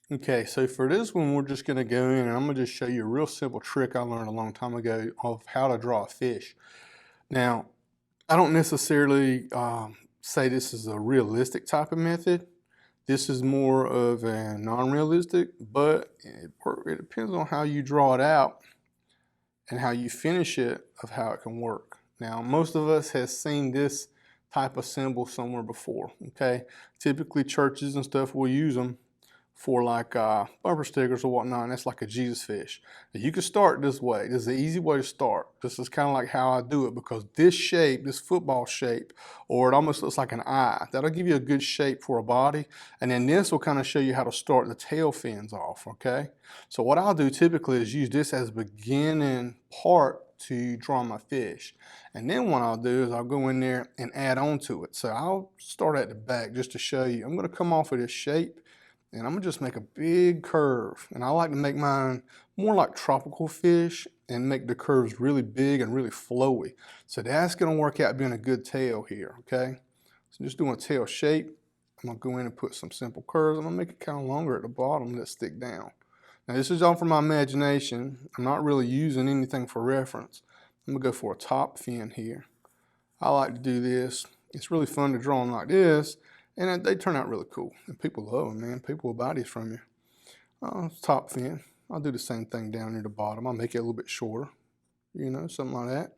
Okay, so for this one, we're just gonna go in and I'm gonna just show you a real simple trick I learned a long time ago of how to draw a fish. Now, I don't necessarily say this is a realistic type of method. This is more of a non-realistic, but it depends on how you draw it out and how you finish it of how it can work. Now, most of us has seen this type of symbol somewhere before, okay? Typically churches and stuff will use them for like bumper stickers or whatnot, and that's like a Jesus fish. Now, you can start this way. This is the easy way to start. This is kind of like how I do it because this shape, this football shape, or it almost looks like an eye, that'll give you a good shape for a body. And then this will kind of show you how to start the tail fins off, okay? So what I'll do typically is use this as a beginning part to draw my fish. And then what I'll do is I'll go in there and add on to it. So I'll start at the back just to show you. I'm gonna come off of this shape and I'm gonna just make a big curve. And I like to make mine more like tropical fish and make the curves really big and really flowy. So that's gonna work out being a good tail here, okay? So just doing a tail shape. I'm gonna go in and put some simple curves. I'm gonna make it kind of longer at the bottom, let it stick down. Now this is all from my imagination. I'm not really using anything for reference. I'm gonna go for a top fin here. I like to do this. It's really fun to draw them like this, and they turn out really cool. And people love them, man. People will buy these from you. Top fin. I'll do the same thing down near the bottom. I'll make it a little bit shorter, you know, something like that.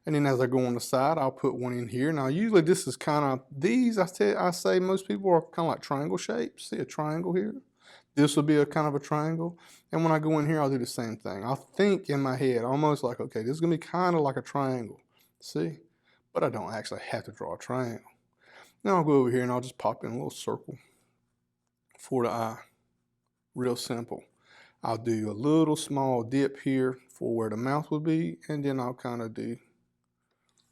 And then as I go on the side, I'll put one in here. Now usually this is kind of, these I say most people are kind of like triangle shapes. See a triangle here? This will be a kind of a triangle. And when I go in here, I'll do the same thing. I'll think in my head, almost like, okay, this is gonna be kind of like a triangle. See? But I don't actually have to draw a triangle. Now I'll go over here and I'll just pop in a little circle for the eye. Real simple. I'll do a little small dip here for where the mouth would be, and then I'll kind of do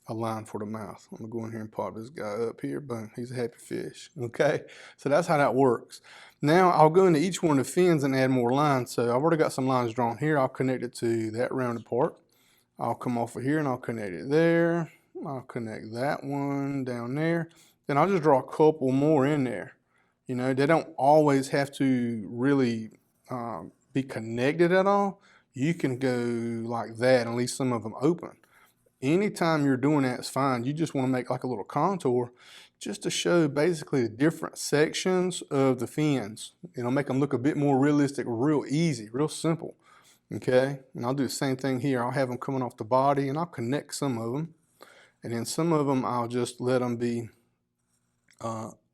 a line for the mouth. I'm gonna go in here and pop this guy up here. Boom, he's a happy fish. Okay, so that's how that works. Now I'll go into each one of the fins and add more lines. So I've already got some lines drawn here. I'll connect it to that rounded part. I'll come off of here and I'll connect it there. I'll connect that one down there. Then I'll just draw a couple more in there. You know, they don't always have to really be connected at all. You can go like that and leave some of them open. Anytime you're doing that, it's fine. You just want to make like a little contour just to show basically the different sections of the fins. You know, make them look a bit more realistic, real easy, real simple. Okay, and I'll do the same thing here. I'll have them coming off the body and I'll connect some of them. And then some of them I'll just let them be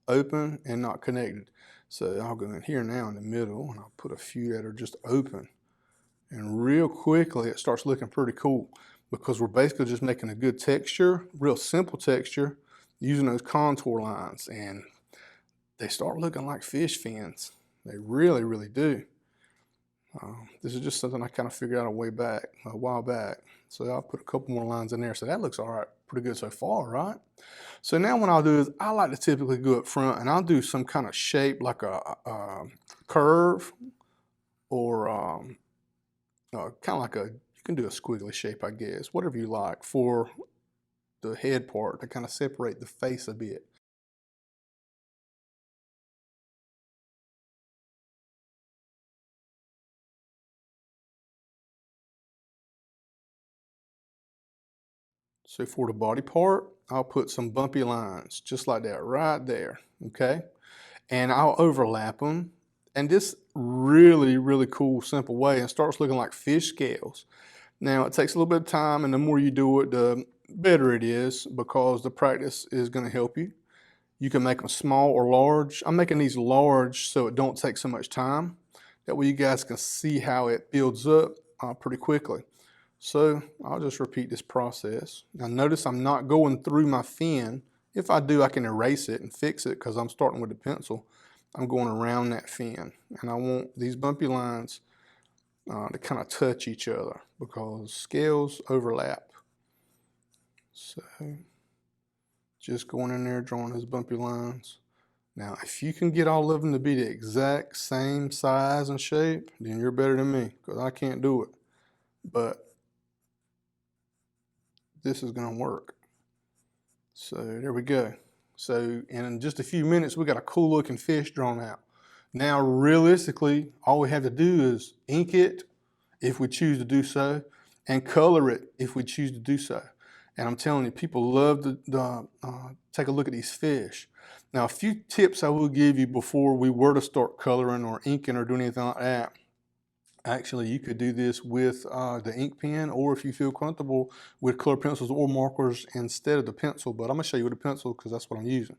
open and not connected. So I'll go in here now in the middle and I'll put a few that are just open. And real quickly it starts looking pretty cool because we're basically just making a good texture, real simple texture, using those contour lines. And they start looking like fish fins. They really, really do. This is just something I kind of figured out a while back. So I'll put a couple more lines in there. So that looks all right, pretty good so far, right? So now what I'll do is I like to typically go up front and I'll do some kind of shape like a curve or kind of like you can do a squiggly shape, I guess, whatever you like for the head part to kind of separate the face a bit. So for the body part, I'll put some bumpy lines just like that right there, okay? And I'll overlap them. And this really, really cool, simple way, and starts looking like fish scales. Now it takes a little bit of time, and the more you do it, the better it is because the practice is gonna help you. You can make them small or large. I'm making these large so it don't take so much time. That way you guys can see how it builds up pretty quickly. So I'll just repeat this process. Now notice I'm not going through my fin. If I do, I can erase it and fix it because I'm starting with the pencil. I'm going around that fin. And I want these bumpy lines to kind of touch each other because scales overlap. So just going in there, drawing those bumpy lines. Now, if you can get all of them to be the exact same size and shape, then you're better than me because I can't do it. But this is gonna work. So there we go. So in just a few minutes, we got a cool looking fish drawn out. Now, realistically, all we have to do is ink it if we choose to do so, and color it if we choose to do so. And I'm telling you, people love to take a look at these fish. Now, a few tips I will give you before we were to start coloring or inking or doing anything like that. Actually, you could do this with the ink pen, or if you feel comfortable with color pencils or markers instead of the pencil. But I'm gonna show you with a pencil because that's what I'm using.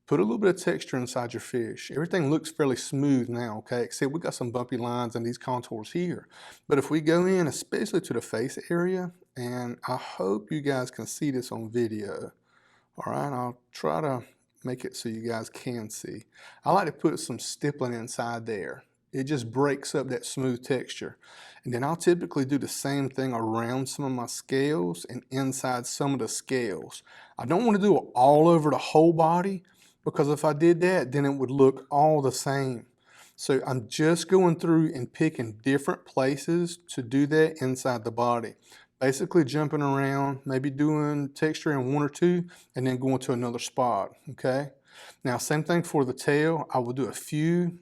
Put a little bit of texture inside your fish. Everything looks fairly smooth now, okay? Except we got some bumpy lines and these contours here. But if we go in, especially to the face area, and I hope you guys can see this on video. All right, I'll try to make it so you guys can see. I like to put some stippling inside there. It just breaks up that smooth texture. And then I'll typically do the same thing around some of my scales and inside some of the scales. I don't want to do it all over the whole body, because if I did that, then it would look all the same. So I'm just going through and picking different places to do that inside the body. Basically jumping around, maybe doing texture in one or two, and then going to another spot, okay? Now, same thing for the tail. I will do a few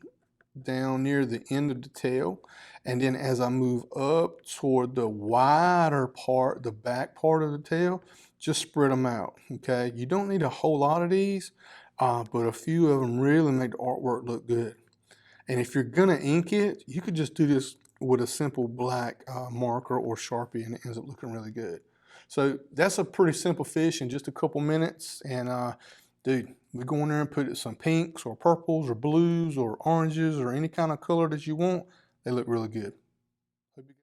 down near the end of the tail, and then as I move up toward the wider part, the back part of the tail, just spread them out, okay? You don't need a whole lot of these, but a few of them really make the artwork look good. And if you're gonna ink it, you could just do this with a simple black marker or Sharpie, and it ends up looking really good. So that's a pretty simple fish in just a couple minutes. And dude, we go in there and put some pinks or purples or blues or oranges or any kind of color that you want. They look really good.